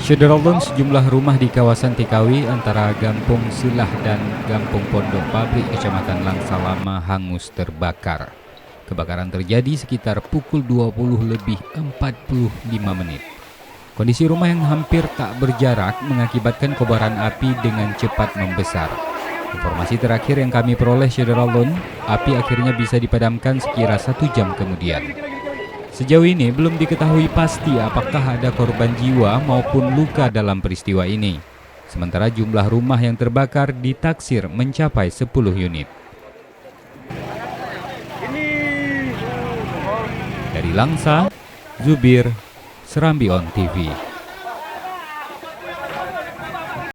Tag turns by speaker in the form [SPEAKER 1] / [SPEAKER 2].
[SPEAKER 1] Syederalun sejumlah rumah di kawasan TKW antara Gampung Silah dan Gampung Pondok Pabrik Kecamatan Langsa Lama hangus terbakar. Kebakaran terjadi sekitar pukul 20:45. Kondisi rumah yang hampir tak berjarak mengakibatkan kobaran api dengan cepat membesar. Informasi terakhir yang kami peroleh Syederalun, api akhirnya bisa dipadamkan sekira 1 jam kemudian. Sejauh ini belum diketahui pasti apakah ada korban jiwa maupun luka dalam peristiwa ini. Sementara jumlah rumah yang terbakar ditaksir mencapai 10 unit. Dari Langsa, Zubir, Serambi On TV.